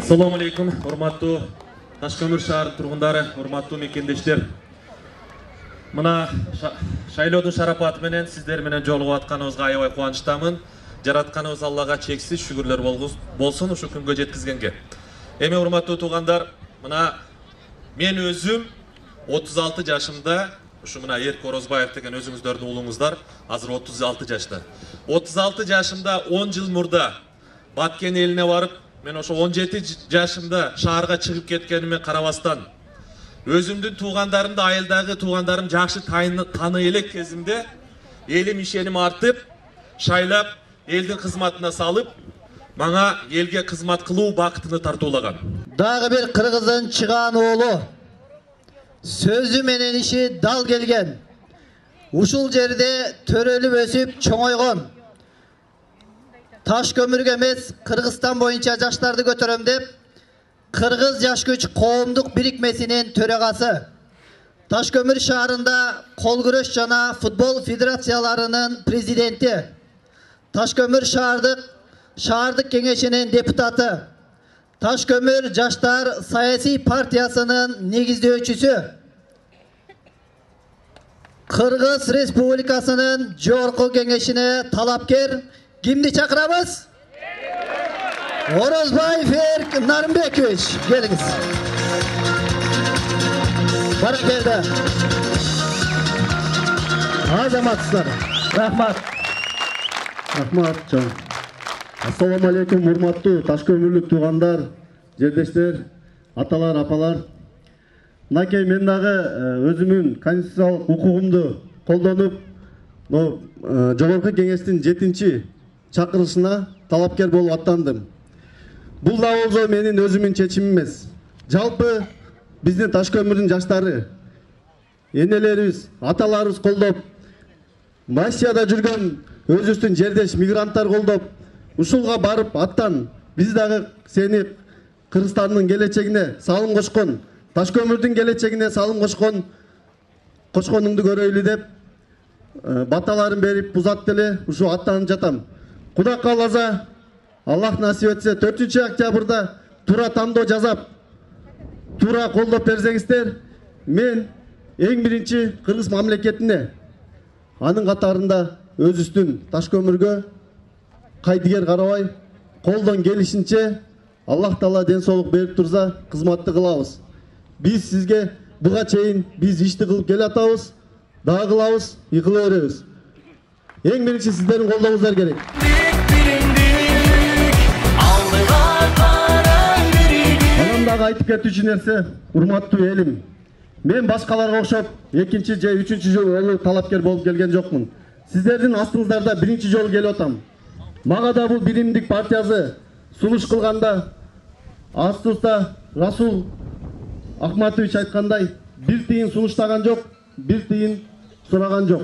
Assalamu alaikum, урматтуу Ташкөмүр шаар тургундары, урматтуу мекендештер. Мына шайлоодун шарапаты менен сиздер менен жолугуп атканыбызга аябай кубанычтамын. Жаратканыбыз Аллага чексиз шүгүрлөр болсун ушу күнгө жеткизгенге. Эми урматтуу туугандар, мына мен өзүм 36 жашымда, ушу мына Эрк Орозбаев деген өзүңүздөрдүн уулуңуздар, азыр 36 жашта. 36 жашымда 10 жыл мурда Баткен элине барып, мен ошо 17 жашымда шаарга чыгып кеткениме карабастан, өзүмдүн туугандарымды, айылдагы туугандарым жакшы тааный элек кезимде элим ишеним артып, шайлап, элдин кызматына салып, мага элге кызмат кылуу бакытын тартуулаган. Дагы бир кыргыздын чыган оолу сөзү менен иши дал келген. Ушул жерде төрөлүп өсүп чоңойгон. Ташкөмүргө эмес, Кыргызстан боюнча жаштарды көтөрөм деп, Кыргыз жаш күч коомдук бирикмесинин төрагасы. Ташкөмүр шаарында кол күрөш жана футбол федерацияларынын президенти. Ташкөмүр шаардык кеңешинин депутаты. Ташкөмүр жаштар саясий партиясынын негиздөөчүсү. Кыргыз Республикасынын жогорку кеңешине талапкер кимди чакырабыз? Орозбаев Эрк Нарымбекович, келиңиз. Баракелде. Азаматсыздар. Рахмат. Рахмат, чоң. Ассаламу алейкум, урматтуу Ташкөмүрлүк туугандар, жердештер, аталар, апалар. Мынакей мен дагы өзүмүн конституциялык укугумду колдонуп, жогорку кеңештин 7-чи чакырышына талапкер болуп аттандым. Бул да болсо менин өзүмүн чечимим эмес. Жалпы биздин Ташкөмүрдүн жаштары, энелерибиз, аталарыбыз колдоп, Россияда жүргөн өзүбүздүн жердеш мигранттар колдоп, ушулга барып аттан биз дагы сени Кыргызстандын келечегине салым кошкон, Ташкөмүрдүн келечегине салым кошконуңду көрөйлү деп баталарын берип узатып эле ушу аттанып жатам. Кудай кааласа, Аллах насип этсе 4 октябрда туура тандоо жасап, туура колдоп берсеңиздер, мен эң биринчи Кыргыз мамлекетине, анын катарында өзүбүздүн Ташкөмүргө кайдыгер карабай, колдон келишинче Аллах Таала ден соолук берип турса, кызматты кылабыз. Биз сизге буга чейин биз ишти кылып келе атабыз, дагы кылабыз, кыла беребиз. Эң биринчи сиздердин колдооңуздар керек. Анан дагы айтып кетүүчү нерсе, урматтуу элим. Мен башкаларга окшоп 2-чи же 3-чү жолу талапкер болуп келген жокмун. Сиздердин астыңыздарда 1-чи жолу келип атам. Мага да бул биримдик партиясы сунуш кылганда, астыбызда Расул Ахматович айткандай, бир тыйын сунуштаган жок, бир тыйын сураган жок.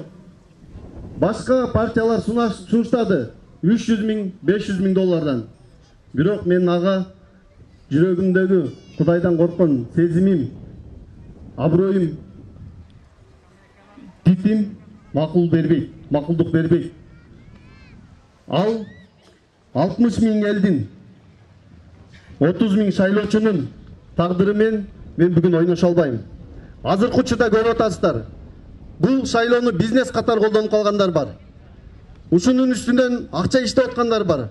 Башка партиялар сунуштады 300 миң, 500 миң доллардан. Бирок мен ага жүрөгүмдөгү Кудайдан корккон сезимим, аброюм, титим макулдук бербейт. Ал 60 миң элдин, 30 миң шайлоочунун тагдыры мен бүгүн ойношо албайм. Азыркы учурда көрүп атасыздар. Бул шайлоону бизнес катар колдонуп калгандар бар. Ушунун үстүнөн акча иштеп аткандар бар.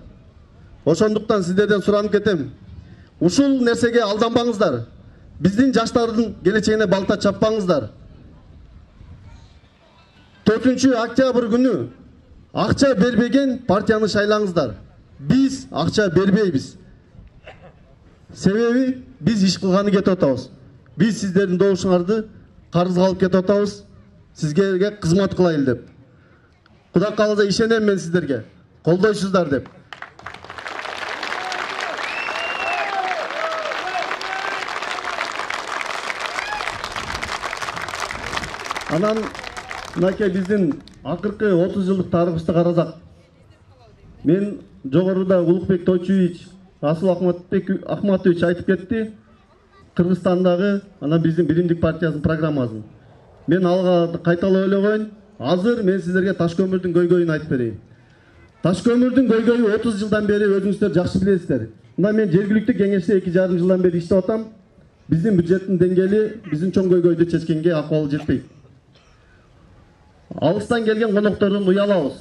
Ошондуктан сиздерден суранып кетем. Ушул нерсеге алданбаңыздар. Биздин жаштардын келечегине балта чаппаңыздар. 4 октябрь күнү акча бербеген партияны шайлаңыздар. Биз акча бербейбиз. Себеби биз иш кылганы кетип атабыз. Биз сиздердин добушуңарды карызга алып кетип атабыз. Сизге кызмат кылайлы деп. Кудай кааласа ишенем мен сиздерге. Колдойсуздар деп. Анан мынакей биздин акыркы 30 жылдык тарыхыбызды карасак, мен жогоруда Улукбек Тойчуевич, Расул Ахматович айтып кетти, Кыргызстандагы анан биздин биримдик партиясынын программасын. Мен алга кайталап эле коеюн. Азыр мен сиздерге Ташкөмүрдүн көйгөйүн айтып берейин. Ташкөмүрдүн көйгөйү 30 жылдан бери өзүңүздөр жакшы билесиздер. Мына мен жергиликтүү кеңеште 2,5 жылдан бeri иштеп атам. Биздин бюджеттин деңгээли биздин чоң көйгөйдү чечкенге акыбалы жетпейт. Алыстан келген коноктордон уялабыз.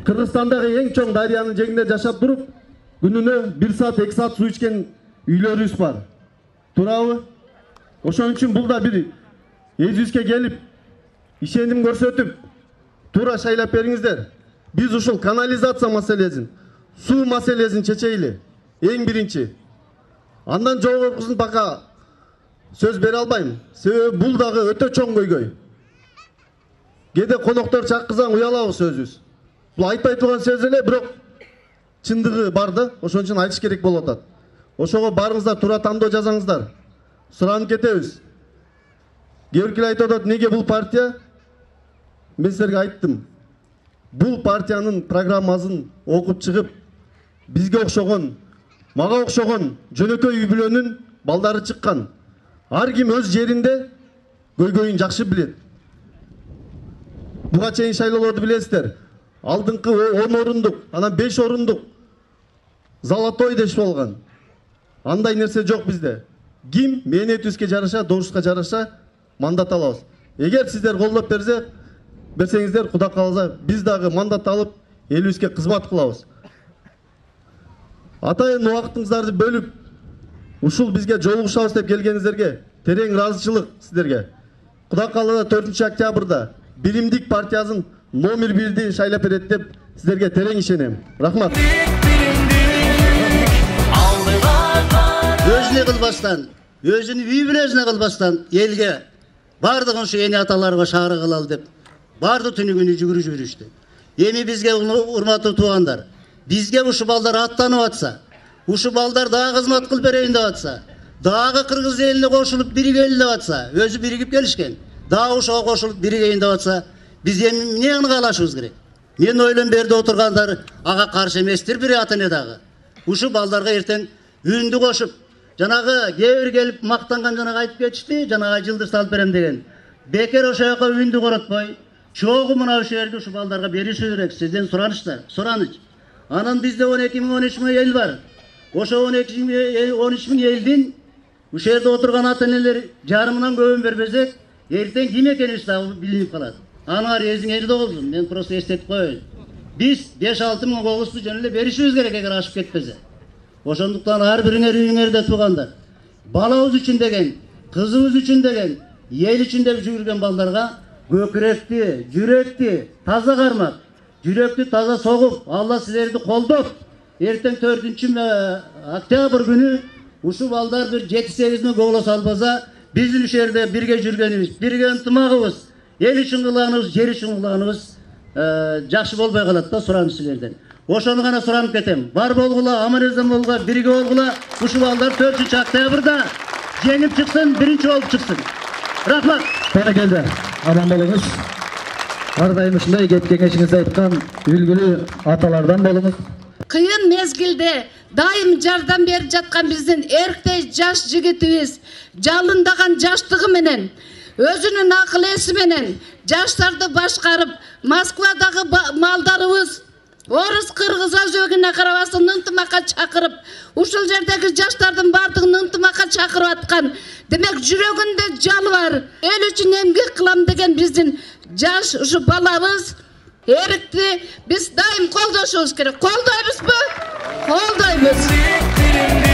Кыргызстандагы эң чоң дарыянын жээгинде жашап туруп, күнүнө 1 саат 2 саат суу ичкен үйлөрүбүз бар. Туурабы? Ошон үчүн бул да бир эзибизге келип, ишеним көрсөтүп, туура шайлап бериңиздер. Биз ушул канализация маселесин, суу маселесин чечейли. Эң биринчи. Андан жогорусун бака сөз бере албайм. Себеби бул дагы өтө чоң көйгөй. Кээде коноктор чакырсаң уялабыз өзүбүз. Бул айтпай турган сөз эле, бирок чындыгы бар да, ошон үчүн айтыш керек болуп атат. Ошого барыңыздар, туура тандоо жазаңыздар. Суранып кетебиз. Кээ биркилер айтып атат, неге бул партия? Мен силерге айттым. Бул партиянын программасын окуп чыгып, бизге окшогон, мага окшогон жөнөкөй үй бүлөнүн балдары чыккан. Ар ким өз жеринде көйгөйүн жакшы билет. Буга чейин шайлоолорду билесиздер. Алдыңкы 10 орундук, анан 5 орундук золотой деш болгон. Андай нерсе жок бизде. Ким мээнетибизге жараша, добушка жараша мандат алабыз. Эгер сиздер колдоп берсеңиздер, Кудай кааласа, биз дагы мандат алып, элибизге кызмат кылабыз. Атайын убактыңыздарды бөлүп, ушул бизге жолугушабыз деп келгениңиздерге терең ыраазычылык сиздерге. Кудай кааласа 4 октябрда Биримдик партиясын номер 1-ди шайлап берет деп сиздерге терең ишенем. Рахмат. Өзүнө кылбастан, өзүнүн үй бүлөсүнө кылбастан элге бардыгын ушу эне аталарга шаары кылалы деп барды түнүгүнү жүгүрүп жүрүштү. Эми бизге урматтуу туугандар, бизге ушу балдар аттанып атса, ушу балдар дагы кызмат кылып берейин деп атса, дагы кыргыз элине кошулуп биригели деп атса, өзү биригип келишкен. Дагы ошого кошулуп биригейин деп атса, биз эми эмнени каалашыбыз керек? Мен ойлон берди отургандар ага каршы эместир бир ата-эне дагы. Ушу балдарга эртең үндү кошуп, жанагы кээ бир келип мактанган жанагы айтып кетишти, жанагы жылдыз салып берем деген. Бекер ошо жака үндү коротпой, чогуу мына ушул жерди ушу балдарга бериши керек. Сизден сураныч. Анан бизде 12.000-13 миң эл бар. Ошо 13 миң элдин ушул жерде отурган ата-энелер жарымынан көбүн бербесек, эртең ким экенибиз дагы билинип калат. Анар эзиң элде болсун, мен просто эстетип коеюн. Биз 5-6 миң когусту жөн эле беришибиз керек эгер ашып кетпесе. Ошондуктан ар бириңер үйүңөрдө туугандар, балабыз үчүн деген, кызыбыз үчүн деген, эл үчүн деп жүргөн балдарга көкүрөктү, жүрөктү таза кармап, жүрөктү таза согуп, Алла силерди колдоп, эртең 4 октябрь күнү ушул балдар бир 7-8 миң голос албаса, биздин ушул жерде бирге жүргөнүбүз, бирге ынтымагыбыз, эл үчүн кылганыбыз, жер үчүн кылганыбыз жакшы болбой калат да, сураным силерден. Ошону гана суранып кетем. Бар болгула, аман-эсен болгула, бирге болгула, ушул балдар 4 октябрда жеңип чыксын, биринчи болуп чыксын. Рахмат. Баракелде. Аман болуңуз. Ар дайым ушундай кеп кеңешиңизде айткан үлгүлүү аталардан болуңуз. Кыйын мезгилде дайым жардам берип жаткан биздин эрктей жаш жигитибиз жалындаган жаштыгы менен, өзүнүн акыл эси менен жаштарды башкарып, Москвадагы малдарыбыз орус кыргыз өзөгүнө карабастан ынтымакка чакырып, ушул жердеги жаштардын бардыгын ынтымакка чакырып аткан. Демек жүрөгүндө жалы бар, эл үчүн эмгек кылам деген биздин жаш ушу балабыз эрикти биз дайым колдошубуз керек. Колдойбузбу? Колдойбуз.